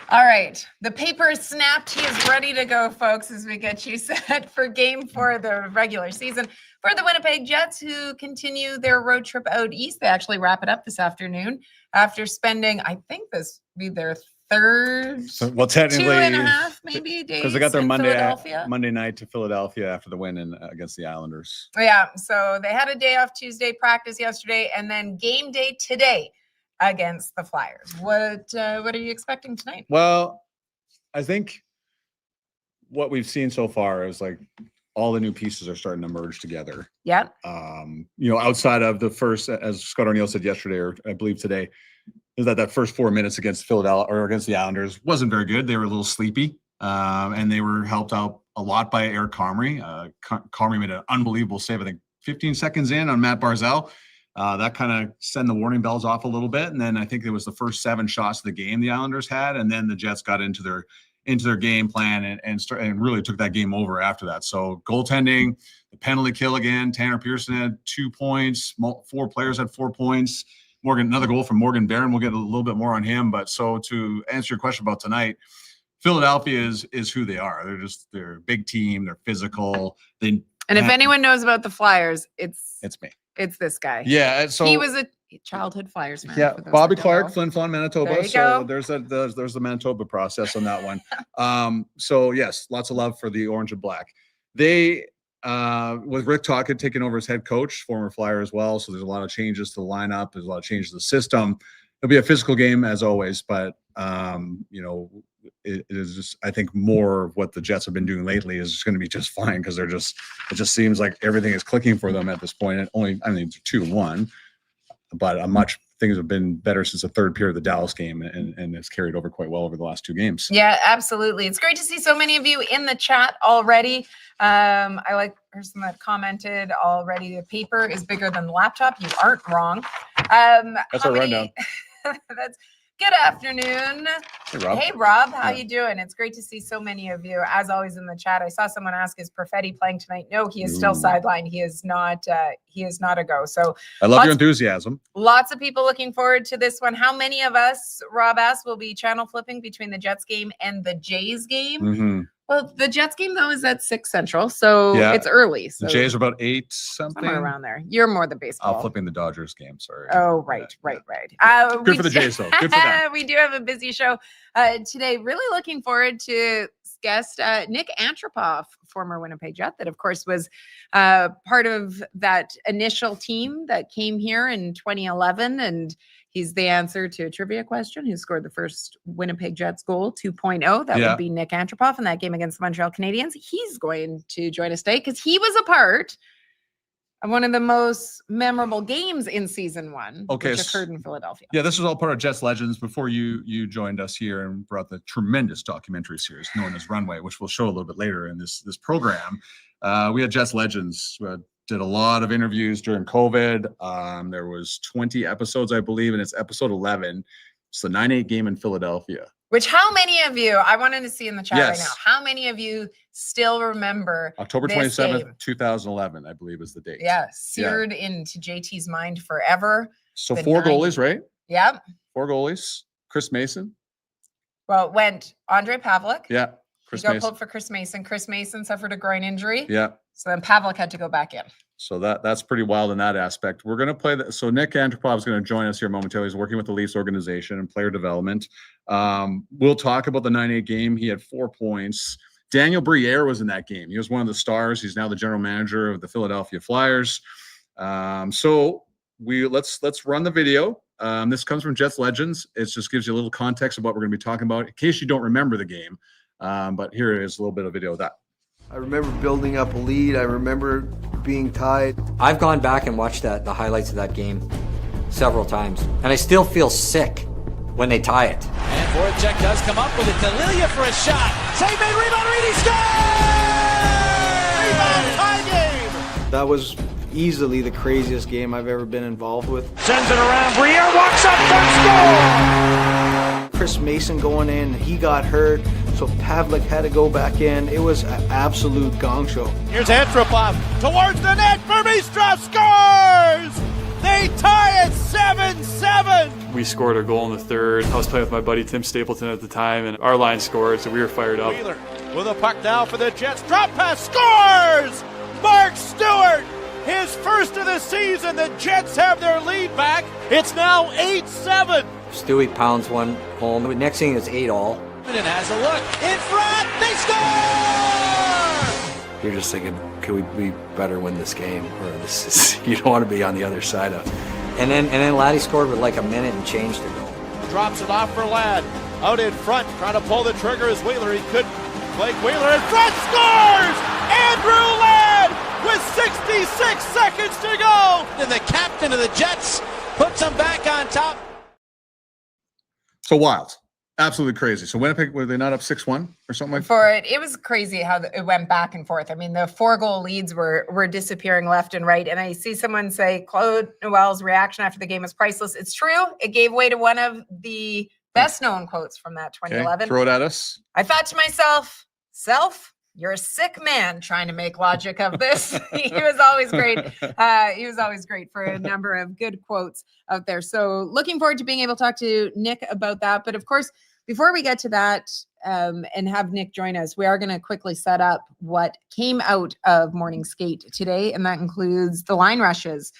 All right. The paper is snapped. He is ready to go, folks, as we get you set for game 4 of the regular season for the Winnipeg Jets, who continue their road trip out east. They actually wrap it up this afternoon after spending, I think this will be their third, technically 2.5 maybe days, because they got their Monday night to Philadelphia after the win against the Islanders. Yeah, so they had a day off Tuesday, practice yesterday, and then game day today against the Flyers. What are you expecting tonight? Well, I think what we've seen so far is like all the new pieces are starting to merge together. Yeah. Outside of the first, as Scott O'Neill said yesterday, or I believe today, is that first 4 minutes against Philadelphia or against the Islanders wasn't very good. They were a little sleepy, and they were helped out a lot by Eric Comrie. Comrie made an unbelievable save, I think 15 seconds in on Matt Barzal. That kind of sent the warning bells off a little bit. And then I think it was the first 7 shots of the game the Islanders had. And then the Jets got into their game plan and really took that game over after that. So goaltending, the penalty kill again. Tanner Pearson had 2 points. 4 players had 4 points. Another goal from Morgan Barron. We'll get a little bit more on him. But so to answer your question about tonight, Philadelphia is who they are. They're a big team. They're physical. And if anyone knows about the Flyers, it's me. It's this guy. Yeah, so he was a childhood Flyers man. Yeah, Bobby Clark, Flin Flon, Manitoba. There you so go. there's the Manitoba process on that one. So yes, lots of love for the orange and black. They with Rick Tocchet taking over as head coach, former Flyer as well. So there's a lot of changes to the lineup. There's a lot of changes to the system. It'll be a physical game as always, but it is just, I think more of what the Jets have been doing lately is going to be just fine because it just seems like everything is clicking for them at this point. And it's 2-1, but things have been better since the third period of the Dallas game, and it's carried over quite well over the last 2 games. Yeah, absolutely. It's great to see so many of you in the chat already. I like the person that commented already. The paper is bigger than the laptop. You aren't wrong. That's our rundown. That's good afternoon. Hey, Rob. How you doing? It's great to see so many of you, as always, in the chat. I saw someone ask, is Perfetti playing tonight? No, he is still sidelined. He is not a go. So I love your enthusiasm. Lots of people looking forward to this one. How many of us, Rob asked, will be channel flipping between the Jets game and the Jays game? Mm-hmm. Well, the Jets game, though, is at 6 Central, so it's early. So the Jays are about 8 something. Somewhere around there. You're more the baseball. I'm flipping the Dodgers game, sorry. Oh, right. Good for the Jays, though. Good for them. We do have a busy show today. Really looking forward to guest Nick Antropov, former Winnipeg Jet, that, of course, was part of that initial team that came here in 2011, and he's the answer to a trivia question. Who scored the first Winnipeg Jets goal 2.0? That would be Nick Antropov in that game against the Montreal Canadiens. He's going to join us today because he was a part of one of the most memorable games in season 1, which occurred in Philadelphia. Yeah, this was all part of Jets Legends before you joined us here and brought the tremendous documentary series known as Runway, which we'll show a little bit later in this program. We had Jets Legends. We did a lot of interviews during COVID. There was 20 episodes, I believe, and it's episode 11. It's the 9-8 game in Philadelphia. Which, how many of you, I wanted to see in the chat right now, how many of you still remember October 27th, 2011, I believe is the date. Yeah, seared into JT's mind forever. So 4 goalies, right? Yep. 4 goalies. Chris Mason. Well, it went Andre Pavlik. Yeah. He got pulled for Chris Mason. Chris Mason suffered a groin injury. Yeah. So then Pavlik had to go back in. So that's pretty wild in that aspect. We're going to play that. So Nick Antropov is going to join us here momentarily. He's working with the Leafs organization and player development. We'll talk about the 9-8 game. He had 4 points. Daniel Briere was in that game. He was one of the stars. He's now the general manager of the Philadelphia Flyers. So let's run the video. This comes from Jets Legends. It just gives you a little context of what we're going to be talking about in case you don't remember the game. But here is a little bit of video of that. I remember building up a lead. I remember being tied. I've gone back and watched the highlights of that game several times, and I still feel sick when they tie it. And Voracek does come up with it. Delia for a shot. Save made, rebound, Reedy scores! Rebound, tie game! That was easily the craziest game I've ever been involved with. Sends it around. Briere walks up for score! Chris Mason going in, he got hurt, so Pavlik had to go back in. It was an absolute gong show. Here's Antropov towards the net. Vermistra scores! They tie at 7-7. We scored a goal in the third. I was playing with my buddy Tim Stapleton at the time, and our line scored, so we were fired up. Wheeler with a puck now for the Jets. Drop pass, scores! Mark Stewart, his first of the season. The Jets have their lead back. It's now 8-7. Stewie pounds one home. The next thing is 8-all. And has a look in front. They score! You're just thinking, could we better win this game? Or this is, you don't want to be on the other side of. And then Laddie scored with like a minute and change to go. Drops it off for Ladd. Out in front, trying to pull the trigger is Wheeler. He couldn't. Blake Wheeler in front, scores! Andrew Ladd with 66 seconds to go. And the captain of the Jets puts them back on top. So wild. Absolutely crazy. So Winnipeg, were they not up 6-1 or something like that? For it was crazy how it went back and forth. I mean, the 4-goal leads were disappearing left and right. And I see someone say Claude Noel's reaction after the game was priceless. It's true. It gave way to one of the best known quotes from that 2011. Okay, throw it at us. I thought to myself, you're a sick man trying to make logic of this. He was always great. He was always great for a number of good quotes out there. So looking forward to being able to talk to Nick about that. But of course, before we get to that and have Nick join us, we are going to quickly set up what came out of morning skate today, and that includes the line rushes.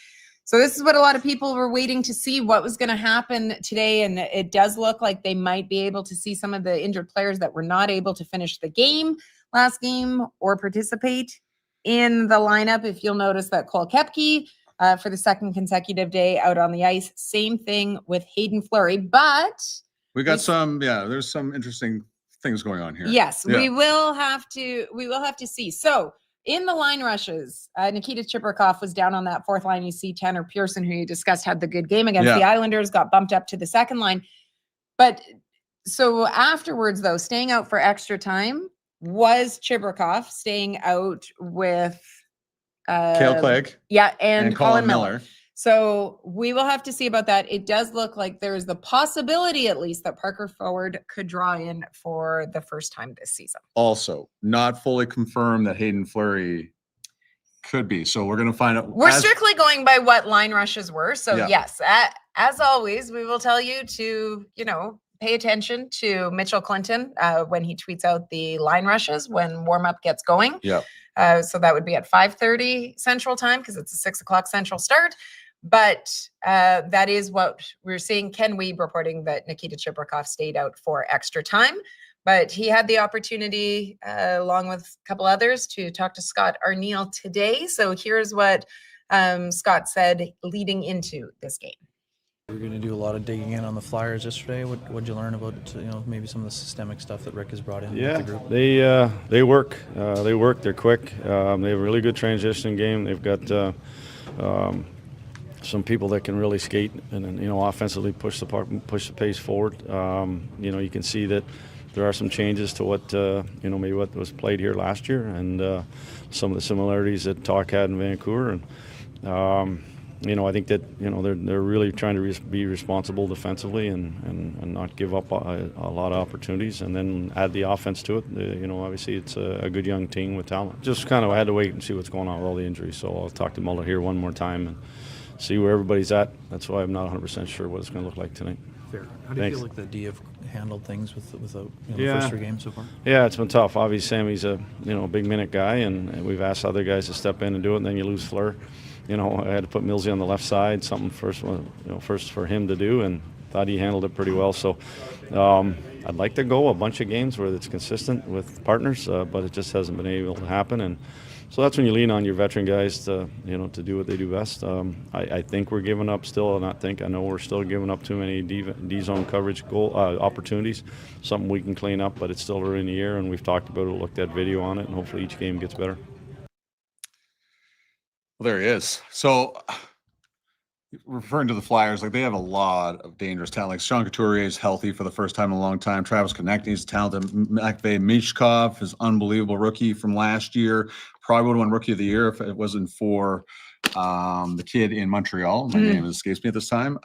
So this is what a lot of people were waiting to see, what was going to happen today, and it does look like they might be able to see some of the injured players that were not able to finish the game last game or participate in the lineup. If you'll notice that Cole Koepke for the second consecutive day out on the ice, same thing with Hayden Fleury, but We got some, there's some interesting things going on here. yes, Yeah. we will have to see. So in the line rushes, Nikita Chibrikov was down on that fourth line. You see Tanner Pearson, who you discussed, had the good game against the Islanders, got bumped up to the second line. But so afterwards, though, staying out for extra time was Chibrikov, staying out with Cale Clegg and Colin Miller. Miller. So we will have to see about that. It does look like there's the possibility, at least, that Parker Forward could draw in for the first time this season. Also, not fully confirmed that Hayden Fleury could be. So we're going to find out. We're strictly going by what line rushes were. So yes, as always, we will tell you to, pay attention to Mitchell Clinton when he tweets out the line rushes when warm-up gets going. Yeah. So that would be at 5:30 Central Time because it's a 6 o'clock Central start. But that is what we're seeing. Ken Weeb reporting that Nikita Chibrikov stayed out for extra time. But he had the opportunity, along with a couple others, to talk to Scott Arniel today. So here's what Scott said leading into this game. We're going to do a lot of digging in on the Flyers yesterday. What'd you learn about, maybe some of the systemic stuff that Rick has brought in with the group? They work. They're quick. They have a really good transition game. They've got some people that can really skate and offensively push the pace forward. You can see that there are some changes to what maybe what was played here last year, and some of the similarities that Talk had in Vancouver. And I think that they're really trying to be responsible defensively and not give up a lot of opportunities, and then add the offense to it. Obviously it's a good young team with talent. Just kind of had to wait and see what's going on with all the injuries. So I'll talk to Muller here one more time and see where everybody's at. That's why I'm not 100% sure what it's going to look like tonight. Fair. How do you feel like the D have handled things with the first 3 games so far? Yeah, it's been tough. Obviously, Sammy's a big minute guy, and we've asked other guys to step in and do it. And then you lose Fleur. I had to put Millsy on the left side, something first for him to do, and thought he handled it pretty well. So I'd like to go a bunch of games where it's consistent with partners, but it just hasn't been able to happen. And so that's when you lean on your veteran guys to do what they do best. I think we're giving up still, I know we're still giving up too many D-zone coverage goal opportunities, something we can clean up, but it's still early in the year, and we've talked about it, looked at video on it, and hopefully each game gets better. Well, there he is. So referring to the Flyers, they have a lot of dangerous talent. Like Sean Couturier is healthy for the first time in a long time. Travis Konechny is talented. Matvei Michkov is unbelievable rookie from last year. Probably would have won Rookie of the Year if it wasn't for the kid in Montreal. My name escapes me at this time.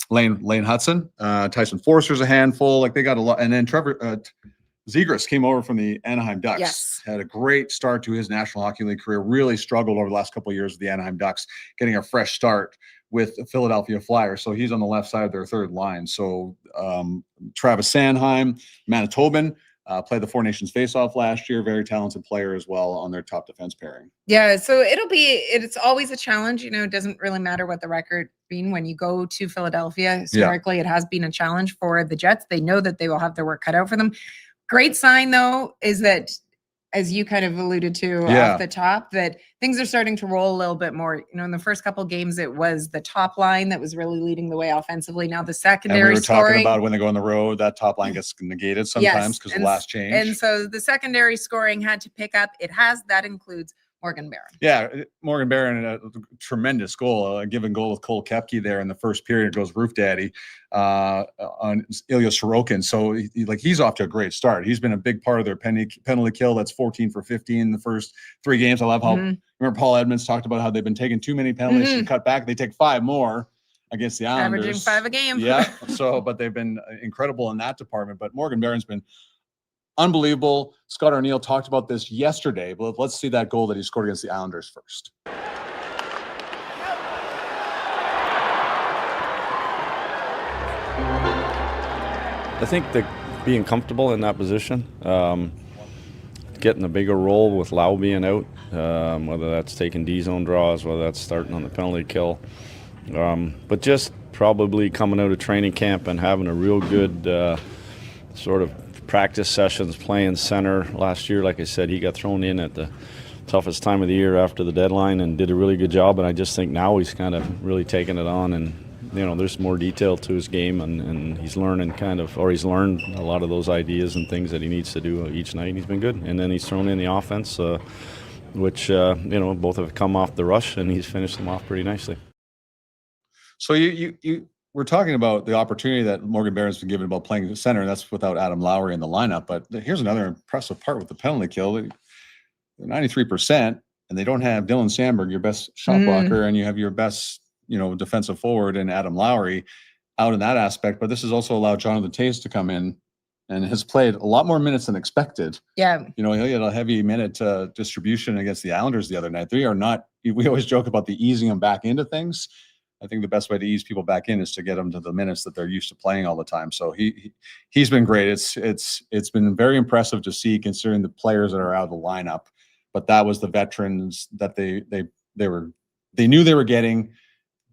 Lane Hudson, Tyson Forster's a handful. They got a lot. And then Trevor Zegras came over from the Anaheim Ducks. Yes. Had a great start to his National Hockey League career. Really struggled over the last couple of years with the Anaheim Ducks, getting a fresh start with the Philadelphia Flyers. So he's on the left side of their third line. So Travis Sanheim, Manitoban, played the Four Nations faceoff last year. Very talented player as well on their top defense pairing. Yeah, so it's always a challenge. It doesn't really matter what the record being when you go to Philadelphia. Historically, it has been a challenge for the Jets. They know that they will have their work cut out for them. Great sign, though, is that, as you kind of alluded to off the top, that things are starting to roll a little bit more. In the first couple games, it was the top line that was really leading the way offensively. Now the secondary and we were scoring, talking about when they go on the road, that top line gets negated sometimes because of the last change. And so the secondary scoring had to pick up. That includes Morgan Barron. Yeah, Morgan Barron, a tremendous goal, a given goal with Cole Koepke there in the first period. It goes roof daddy on Ilya Sorokin. So he's off to a great start. He's been a big part of their penalty kill. That's 14 for 15 the first 3 games. I love how remember Paul Edmonds talked about how they've been taking too many penalties and cut back. They take 5 more against the Islanders. Averaging 5 a game. Yeah. But they've been incredible in that department. But Morgan Barron's been unbelievable. Scott Arniel talked about this yesterday, but let's see that goal that he scored against the Islanders first. I think that being comfortable in that position, getting a bigger role with Lau being out, whether that's taking D-zone draws, whether that's starting on the penalty kill, but just probably coming out of training camp and having a real good sort of practice sessions playing center last year. Like I said, he got thrown in at the toughest time of the year after the deadline and did a really good job. And I just think now he's kind of really taking it on, and there's more detail to his game, and he's learning he's learned a lot of those ideas and things that he needs to do each night. He's been good, and then he's thrown in the offense, which both have come off the rush, and he's finished them off pretty nicely. So we're talking about the opportunity that Morgan Barron's been given about playing center, and that's without Adam Lowry in the lineup. But here's another impressive part with the penalty kill. They're 93%, and they don't have Dylan Sandberg, your best shot blocker, and you have your best, defensive forward and Adam Lowry out in that aspect. But this has also allowed Jonathan Toews to come in and has played a lot more minutes than expected. Yeah. He had a heavy minute distribution against the Islanders the other night. We always joke about the easing them back into things. I think the best way to ease people back in is to get them to the minutes that they're used to playing all the time. So he's been great. It's been very impressive to see, considering the players that are out of the lineup. But that was the veterans that they knew they were getting,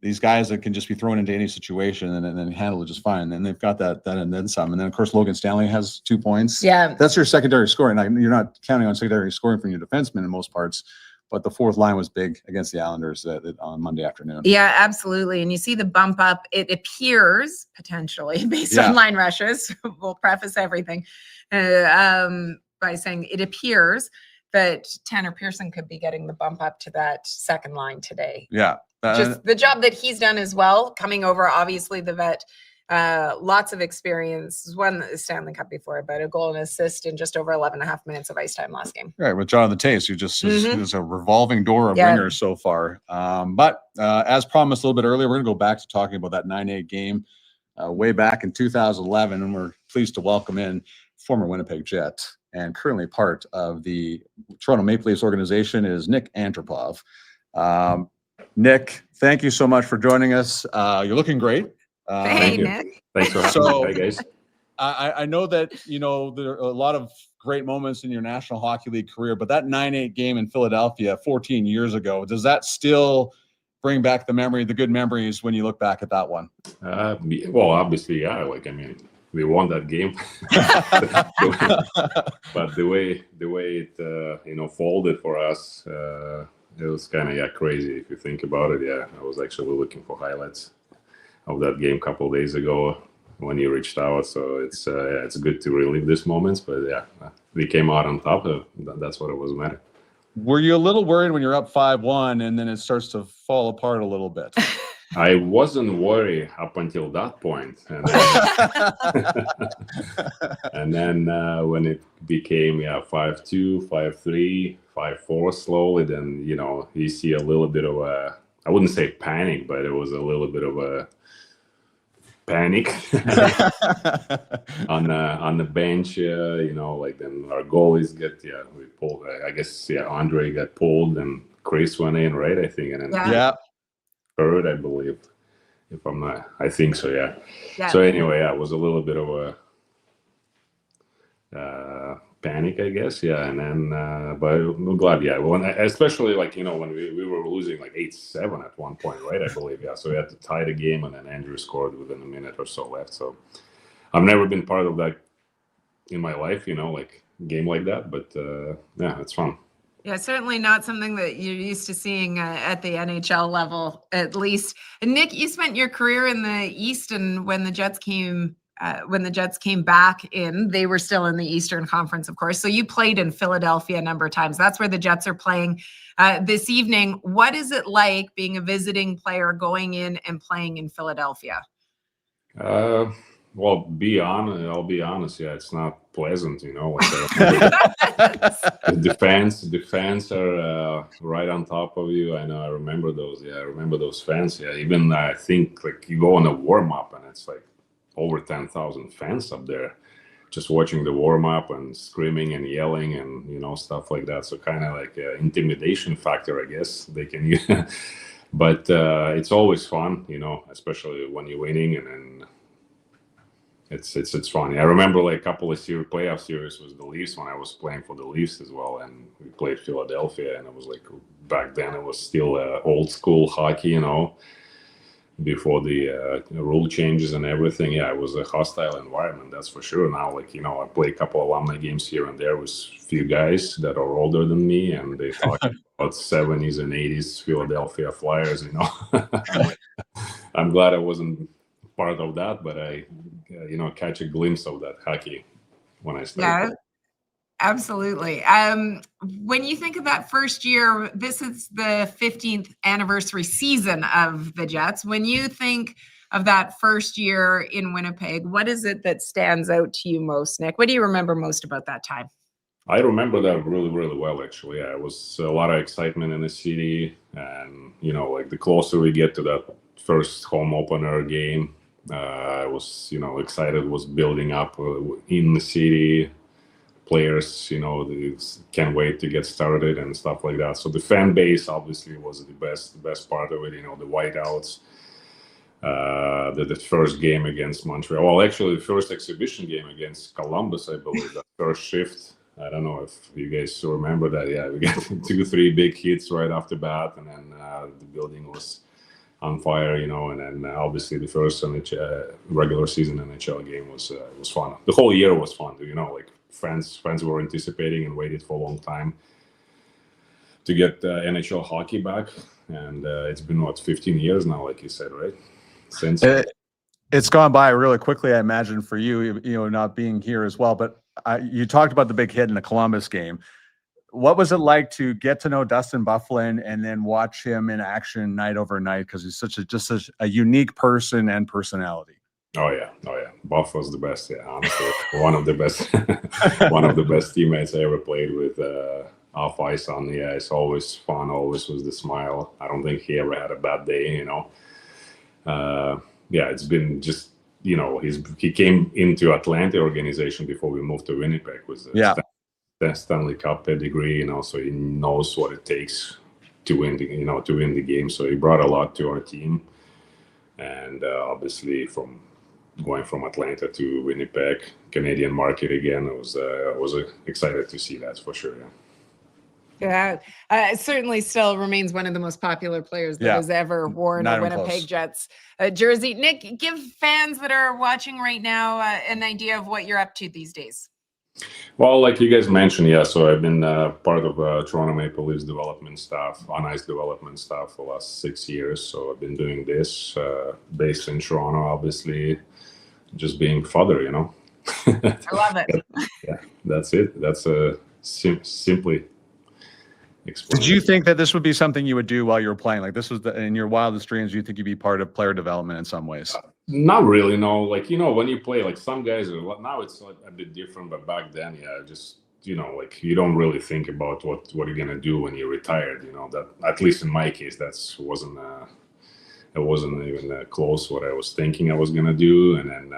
these guys that can just be thrown into any situation and then handle it just fine. And they've got that and then some. And then of course Logan Stanley has 2 points. Yeah, that's your secondary scoring. Now, you're not counting on secondary scoring from your defensemen in most parts. But the fourth line was big against the Islanders on Monday afternoon. Yeah, absolutely. And you see the bump up. It appears potentially based on line rushes. We'll preface everything by saying it appears that Tanner Pearson could be getting the bump up to that second line today. Yeah. Just the job that he's done as well, coming over, obviously the vet. Lots of experience. Won the Stanley Cup before, but a goal and assist in just over 11.5 minutes of ice time last game. Right, with Jonathan Toews, who just is a revolving door of winners so far. But as promised a little bit earlier, we're going to go back to talking about that 9-8 game way back in 2011, and we're pleased to welcome in former Winnipeg Jet and currently part of the Toronto Maple Leafs organization is Nick Antropov. Nick, thank you so much for joining us. You're looking great. Hey, Nick. Thanks for having me, guys. I know that, there are a lot of great moments in your National Hockey League career, but that 9-8 game in Philadelphia 14 years ago, does that still bring back the good memories when you look back at that one? Well, obviously, yeah. We won that game, but the way it folded for us, it was kind of crazy if you think about it. Yeah, I was actually looking for highlights of that game a couple of days ago when you reached out. So it's good to relive these moments. But yeah, we came out on top. That's what it was matter. Were you a little worried when you're up 5-1 and then it starts to fall apart a little bit? I wasn't worried up until that point. And then, when it became 5-2, 5-3, 5-4 slowly, then you see a little bit of a, I wouldn't say panic, but it was a little bit of a panic on the bench. Then our goalies we pulled. I guess Andre got pulled and Chris went in, right? I think. And then 3rd, I believe. If I'm not, I think so. Yeah. Yeah. So anyway, yeah, it was a little bit of a panic, I guess. Yeah, and then but I'm glad. Yeah, especially like when we were losing like 8-7 at one point, right? I believe. Yeah. So we had to tie the game, and then Andrew scored within a minute or so left. So I've never been part of that in my life, like game like that. But yeah, it's fun. Yeah, certainly not something that you're used to seeing at the NHL level, at least. And Nick, you spent your career in the East, and when the Jets came back in, they were still in the Eastern Conference, of course. So you played in Philadelphia a number of times. That's where the Jets are playing this evening. What is it like being a visiting player going in and playing in Philadelphia? Well, I'll be honest. Yeah, it's not pleasant, Like the fans are right on top of you. I know. I remember those. Yeah, I remember those fans. Yeah, even I think like you go on a warm up and it's like over 10,000 fans up there, just watching the warm up and screaming and yelling and stuff like that. So kind of like an intimidation factor, I guess they can use. But it's always fun, especially when you're winning and then. It's funny. I remember like a couple of playoff series was the Leafs when I was playing for the Leafs as well, and we played Philadelphia, and it was like back then it was still old school hockey, before the rule changes and everything. Yeah, it was a hostile environment, that's for sure. Now, like I play a couple alumni games here and there with a few guys that are older than me, and they talk about 70s and 80s Philadelphia Flyers. I'm glad I wasn't part of that, but I catch a glimpse of that hockey when I started. Yeah, absolutely. When you think of that first year, this is the 15th anniversary season of the Jets. When you think of that first year in Winnipeg, what is it that stands out to you most, Nick? What do you remember most about that time? I remember that really, really well, actually. Yeah, it was a lot of excitement in the city, and like the closer we get to that first home opener game, I was, excited, was building up in the city. Players, they can't wait to get started and stuff like that. So the fan base obviously was the best part of it. The whiteouts, the first game against Montreal. Well, actually, the first exhibition game against Columbus, I believe, that first shift. I don't know if you guys still remember that. Yeah, we got 2-3 big hits right off the bat, and then the building was on fire, and then obviously the first regular season NHL game was fun. The whole year was fun, like fans were anticipating and waited for a long time to get NHL hockey back, and it's been 15 years now, like you said, right? Since it's gone by really quickly, I imagine, for you, not being here as well. But you talked about the big hit in the Columbus game. What was it like to get to know Dustin Byfuglien and then watch him in action night over night? Because he's such a unique person and personality. Oh yeah. Buff was the best. Yeah, honestly, one of the best teammates I ever played with off ice. On the ice, always fun. Always was the smile. I don't think he ever had a bad day. Yeah, it's been just he came into Atlanta organization before we moved to Winnipeg with the Stanley Cup pedigree, so he knows what it takes to win the game. So he brought a lot to our team, and obviously going from Atlanta to Winnipeg, Canadian market again, I was excited to see that for sure. Yeah, it certainly still remains one of the most popular players that has ever worn a Winnipeg Jets jersey. Nick, give fans that are watching right now an idea of what you're up to these days. Well, like you guys mentioned, yeah, so I've been part of Toronto Maple Leafs development staff, on-ice development staff for the last 6 years. So I've been doing this, based in Toronto, obviously, just being father, I love it. Yeah, that's it. That's simply explained. Did you think that this would be something you would do while you were playing? Like this was in your wildest dreams, you think you'd be part of player development in some ways? Not really, no. Like, when you play, like some guys now it's like a bit different, but back then, yeah, just, like you don't really think about what you're going to do when you're retired, that at least in my case, wasn't even close what I was thinking I was going to do. And then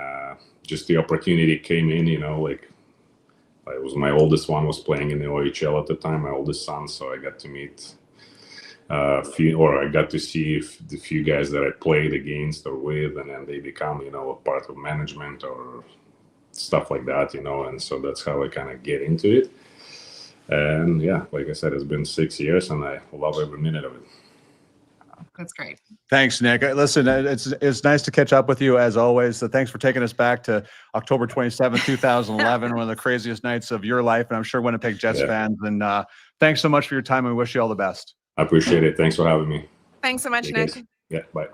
just the opportunity came in, like my oldest one was playing in the OHL at the time, my oldest son. So I got to meet I got to see the few guys that I played against or with, and then they become, a part of management or stuff like that, and so that's how I kind of get into it. And yeah, like I said, it's been 6 years, and I love every minute of it. That's great. Thanks, Nick. Listen, it's nice to catch up with you as always. So thanks for taking us back to October 27th, 2011, one of the craziest nights of your life, and I'm sure Winnipeg Jets fans. And thanks so much for your time, and we wish you all the best. I appreciate it. Thanks for having me. Thanks so much, Nick. Yeah, bye.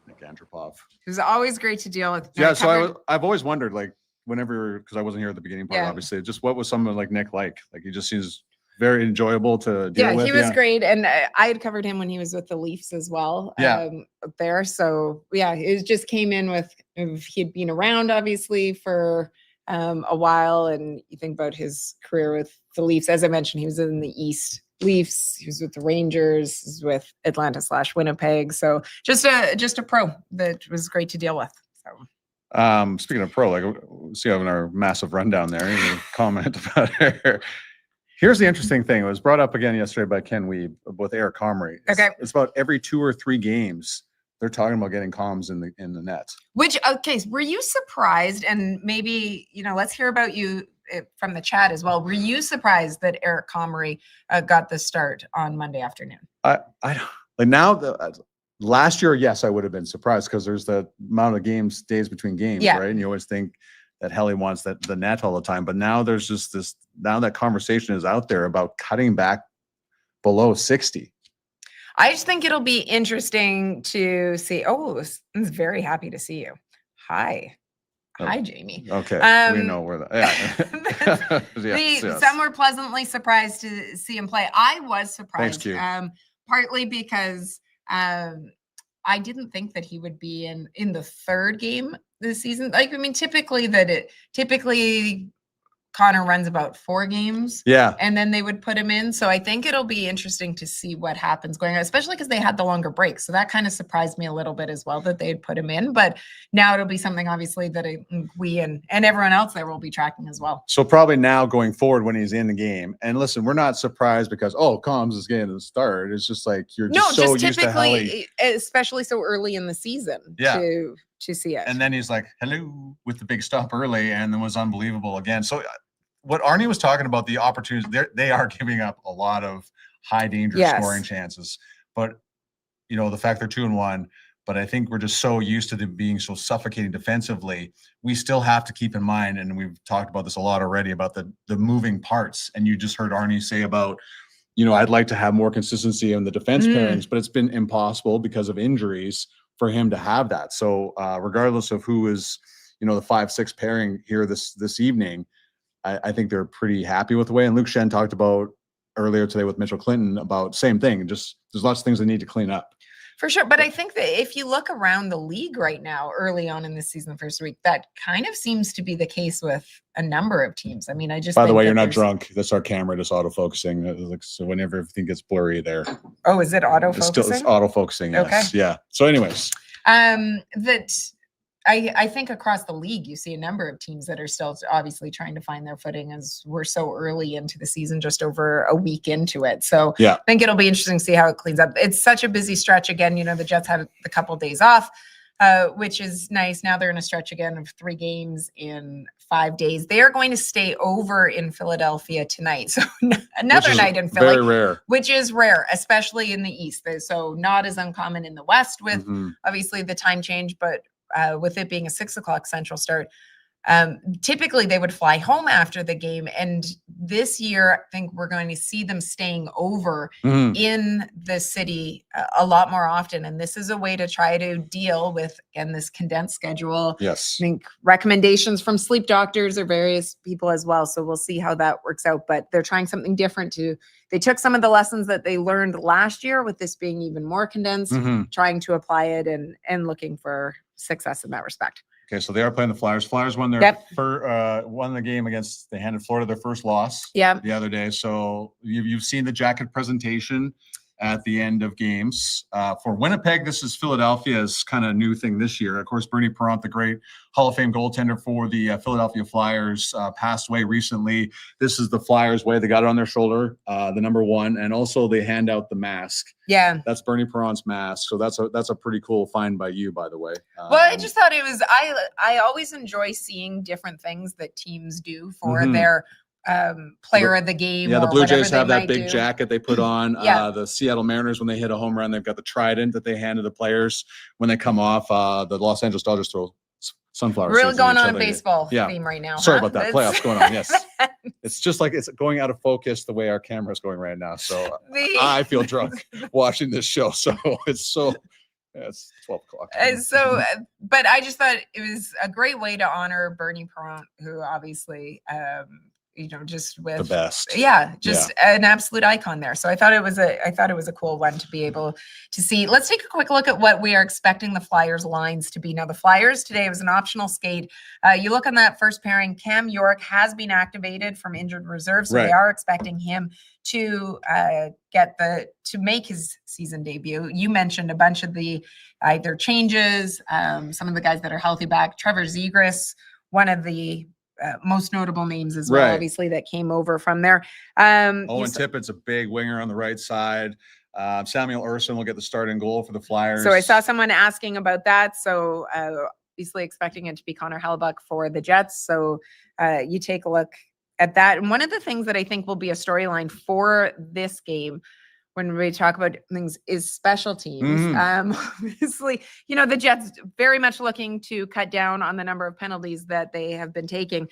Nick Antropov. It was always great to deal with. Yeah, so I've always wondered, like, whenever, because I wasn't here at the beginning part, obviously, just what was someone like Nick like? Like, he just seems very enjoyable to deal with. He was great, and I had covered him when he was with the Leafs as well. There, so it just came in with he'd been around obviously for a while, and you think about his career with the Leafs. As I mentioned, he was in the East Leafs. He was with the Rangers. He was with Atlanta/Winnipeg. So just a pro that was great to deal with. So. Speaking of pro, like, see having our massive rundown there, a comment about her. Here's the interesting thing. It was brought up again yesterday by Ken Weeb with Eric Comrie. It's about every 2 or 3 games they're talking about getting comms in the net. Which, okay, were you surprised? And maybe, let's hear about you from the chat as well. Were you surprised that Eric Comrie got the start on Monday afternoon? I like now last year, yes, I would have been surprised because there's the amount of days between games, right? And you always think that Helly wants the net all the time. But now there's just now that conversation is out there about cutting back below 60. I just think it'll be interesting to see. Oh, I'm very happy to see you. Hi. Hi, Jamie. Okay. We know where Some were pleasantly surprised to see him play. I was surprised. Thanks, partly because I didn't think that he would be in the third game this season. Like, I mean, typically Connor runs about 4 games. Yeah. And then they would put him in. So I think it'll be interesting to see what happens going on, especially because they had the longer break. So that kind of surprised me a little bit as well that they'd put him in. But now it'll be something obviously that we and everyone else there will be tracking as well. So probably now going forward when he's in the game. And listen, we're not surprised because, Comms is getting the start. It's just like you're just so used to Helly. Especially so early in the season to see it. And then he's like, hello, with the big stop early, and then was unbelievable again. So what Arnie was talking about, the opportunities, they are giving up a lot of high danger scoring chances. But, the fact they're 2-1, but I think we're just so used to them being so suffocating defensively. We still have to keep in mind, and we've talked about this a lot already, about the moving parts. And you just heard Arnie say about, I'd like to have more consistency in the defense pairings, but it's been impossible because of injuries for him to have that. So regardless of who is, the 5-6 pairing here this evening, I think they're pretty happy with the way. And Luke Shen talked about earlier today with Mitchell Clinton about same thing. Just there's lots of things they need to clean up. For sure. But I think that if you look around the league right now, early on in the season, first week, that kind of seems to be the case with a number of teams. I mean, By the way, you're not drunk. That's our camera just autofocusing. So whenever everything gets blurry there. Oh, is it autofocusing? It's autofocusing. Yes. Okay. Yeah. So anyways. I think across the league, you see a number of teams that are still obviously trying to find their footing as we're so early into the season, just over a week into it. So I think it'll be interesting to see how it cleans up. It's such a busy stretch again. The Jets had a couple of days off, which is nice. Now they're in a stretch again of 3 games in 5 days. They are going to stay over in Philadelphia tonight. So another night in Philly, very rare. Which is rare, especially in the East. So not as uncommon in the West with obviously the time change, but with it being a 6 o'clock Central start, typically they would fly home after the game. And this year, I think we're going to see them staying over in the city a lot more often. And this is a way to try to deal with, again, this condensed schedule. Yes. I think recommendations from sleep doctors or various people as well. So we'll see how that works out. But they're trying something different too. They took some of the lessons that they learned last year with this being even more condensed, trying to apply it and looking for success in that respect. Okay, so they are playing the Flyers. Flyers won won the game against. They handed Florida their first loss. The other day. So you've seen the jacket presentation. at the end of games. For Winnipeg, this is Philadelphia's kind of new thing this year. Of course, Bernie Parent, the great Hall of Fame goaltender for the Philadelphia Flyers, passed away recently. This is the Flyers way. They got it on their shoulder, the number 1, and also they hand out the mask. Yeah. That's Bernie Parent's mask. So that's a pretty cool find by you, by the way. Well, I just thought it was, I always enjoy seeing different things that teams do for their player of the game. Yeah, the or Blue whatever Jays they have that might big do. jacket they put on. Yeah. The Seattle Mariners, when they hit a home run, they've got the trident that they hand to the players when they come off. The Los Angeles Dodgers throw sunflowers. Really at going each on a other. baseball Yeah. theme right now. Sorry huh? about that. That's- Playoffs going on. Yes. It's just like it's going out of focus the way our camera is going right now. So I feel drunk watching this show. So it's 12 o'clock. But I just thought it was a great way to honor Bernie Parent, who obviously, just with The best. Yeah, just an absolute icon there. So I thought it was a cool one to be able to see. Let's take a quick look at what we are expecting the Flyers lines to be. Now, the Flyers today was an optional skate. You look on that first pairing, Cam York has been activated from injured reserve, so they are expecting him to make his season debut. You mentioned a bunch of the either changes, some of the guys that are healthy back. Trevor Zegras, one of the most notable names as well, obviously, that came over from there. Owen Tippett's a big winger on the right side. Samuel Urson will get the starting goal for the Flyers. So I saw someone asking about that. So obviously expecting it to be Connor Hellebuck for the Jets. So you take a look at that. And one of the things that I think will be a storyline for this game when we talk about things is special teams. Obviously, the Jets very much looking to cut down on the number of penalties that they have been taking.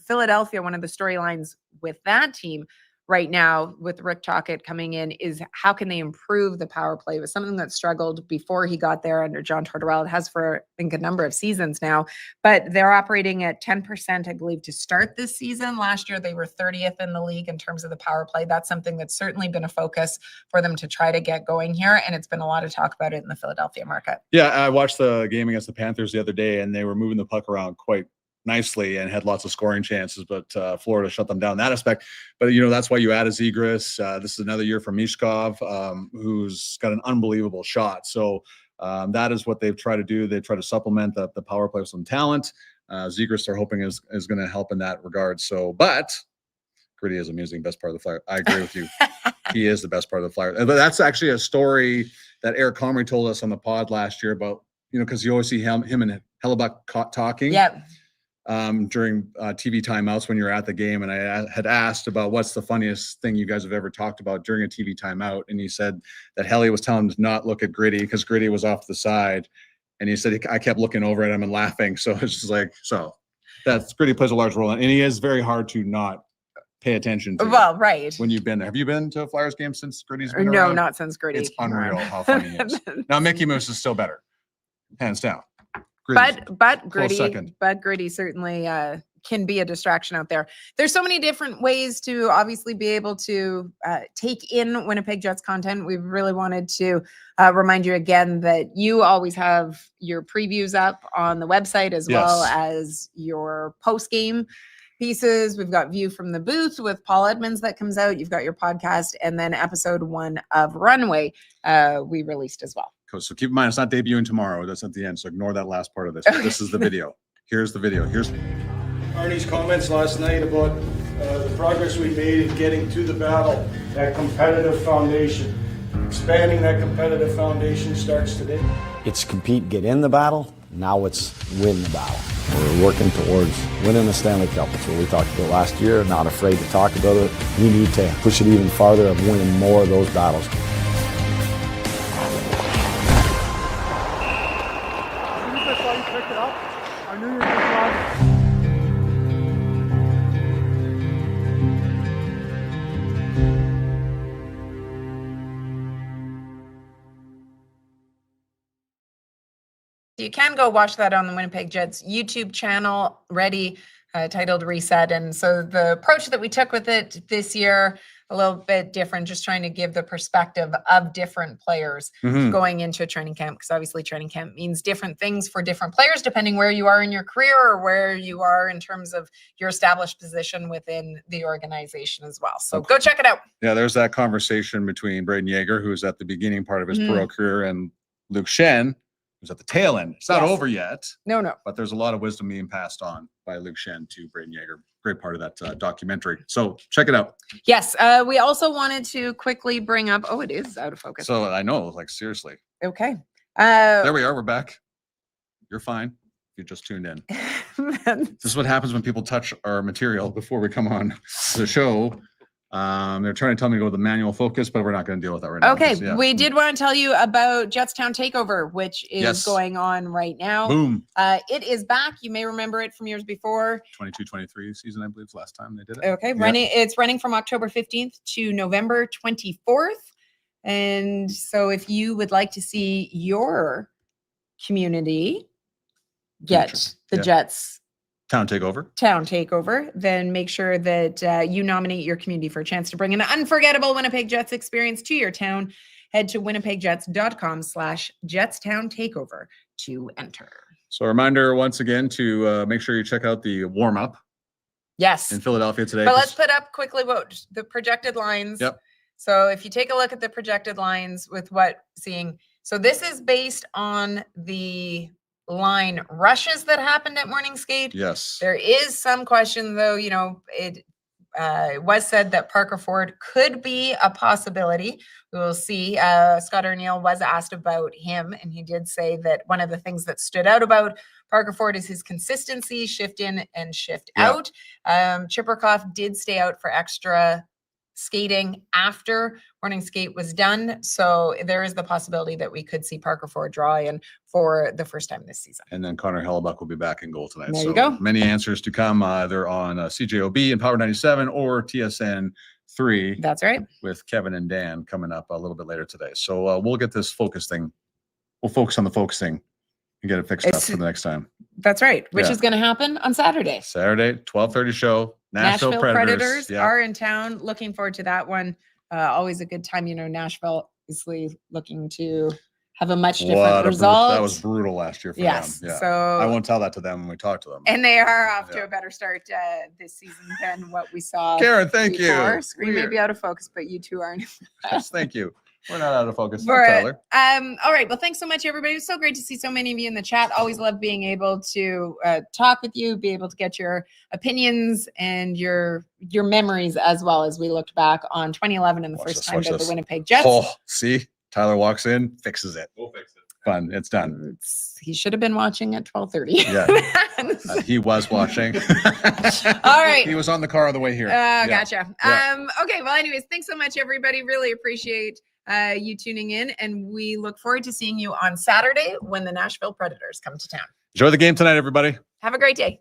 Philadelphia, one of the storylines with that team right now with Rick Tocchet coming in is how can they improve the power play? It was something that struggled before he got there under John Tortorella. It has for, I think, a number of seasons now, but they're operating at 10%, I believe, to start this season. Last year, they were 30th in the league in terms of the power play. That's something that's certainly been a focus for them to try to get going here. And it's been a lot of talk about it in the Philadelphia market. Yeah, I watched the game against the Panthers the other day, and they were moving the puck around quite nicely and had lots of scoring chances, but Florida shut them down in that aspect. But that's why you add a Zegras. This is another year for Mishkov, who's got an unbelievable shot. So that is what they've tried to do. They try to supplement the power play with some talent. Zegras, they're hoping is going to help in that regard. So, but Gritty is amusing, best part of the Flyers. I agree with you. He is the best part of the Flyers. But that's actually a story that Eric Comrie told us on the pod last year about, because you always see him and Hellebuck talking. Yeah. During TV timeouts when you're at the game, and I had asked about what's the funniest thing you guys have ever talked about during a TV timeout, and he said that Helly was telling him to not look at Gritty because Gritty was off to the side, and he said I kept looking over at him and laughing. So it's just like, so that's Gritty plays a large role, and he is very hard to not pay attention to. Well, right. When you've been there. Have you been to a Flyers game since Gritty's been No, around? not since Gritty. It's unreal how funny he is. Now Mickey Mouse is still better, hands down. But Gritty certainly can be a distraction out there. There's so many different ways to obviously be able to take in Winnipeg Jets content. We really wanted to remind you again that you always have your previews up on the website as well as your post-game pieces. We've got View from the Booth with Paul Edmonds that comes out. You've got your podcast, and then episode 1 of Runway we released as well. So keep in mind, it's not debuting tomorrow. That's at the end. So ignore that last part of this. This is the video. Here's the video. Here's Arnie's comments last night about the progress we made in getting to the battle, that competitive foundation. Expanding that competitive foundation starts today. It's compete, get in the battle. Now it's win the battle. We're working towards winning the Stanley Cup. That's what we talked about last year. Not afraid to talk about it. We need to push it even farther of winning more of those battles. You can go watch that on the Winnipeg Jets YouTube channel, titled Reset. And so the approach that we took with it this year, a little bit different, just trying to give the perspective of different players going into a training camp, because obviously training camp means different things for different players depending where you are in your career or where you are in terms of your established position within the organization as well. So go check it out. Yeah, there's that conversation between Braden Yeager, who's at the beginning part of his pro career, and Luke Shen, who's at the tail end. It's not over yet. No. But there's a lot of wisdom being passed on by Luke Shen to Braden Yeager. Great part of that documentary. So check it out. Yes. We also wanted to quickly bring up, it is out of focus. So I know, like, seriously. Okay. There we are. We're back. You're fine if you just tuned in. This is what happens when people touch our material before we come on the show. They're trying to tell me to go with the manual focus, but we're not going to deal with that right now. Okay, we did want to tell you about Jetstown Takeover, which is going on right now. Boom. It is back. You may remember it from years before. 22-23 season, I believe, is last time they did it. Okay, it's running from October 15th to November 24th. And so if you would like to see your community get the Jets Town takeover, then make sure that you nominate your community for a chance to bring an unforgettable Winnipeg Jets experience to your town. Head to winnipegjets.com/Jetstown Takeover to enter. So a reminder once again to make sure you check out the warm-up. Yes. In Philadelphia today. But let's put up quickly what the projected lines. Yep. So if you take a look at the projected lines with so this is based on the line rushes that happened at morning skate. Yes. There is some question, though, it was said that Parker Ford could be a possibility. We will see. Scott O'Neill was asked about him, and he did say that one of the things that stood out about Parker Ford is his consistency, shift in and shift out. Chipperkoff did stay out for extra skating after morning skate was done. So there is the possibility that we could see Parker Ford draw in for the first time this season. And then Connor Hellebuck will be back in goal tonight. There you go. Many answers to come either on CJOB and Power 97 or TSN 3. That's right. With Kevin and Dan coming up a little bit later today. So we'll get this focus thing. We'll focus on the focusing and get it fixed up for the next time. That's right. Which is going to happen on Saturday. 12:30 show. Nashville Predators are in town. Looking forward to that one. Always a good time. Nashville obviously looking to have a much different result. That was brutal last year for them. Yeah. So I won't tell that to them when we talk to them. And they are off to a better start this season than what we saw. Karen, thank you. Screen may be out of focus, but you two aren't. Yes, thank you. We're not out of focus. Tyler. All right. Well, thanks so much, everybody. It was so great to see so many of you in the chat. Always love being able to talk with you, be able to get your opinions and your memories as well as we looked back on 2011 and the first time that the Winnipeg Jets. Oh, see, Tyler walks in, fixes it. We'll fix it. Fun. It's done. He should have been watching at 12:30. Yeah, he was watching. All right. He was on the car on the way here. Gotcha. Yeah. Okay. Well, anyways, thanks so much, everybody. Really appreciate you tuning in, and we look forward to seeing you on Saturday when the Nashville Predators come to town. Enjoy the game tonight, everybody. Have a great day.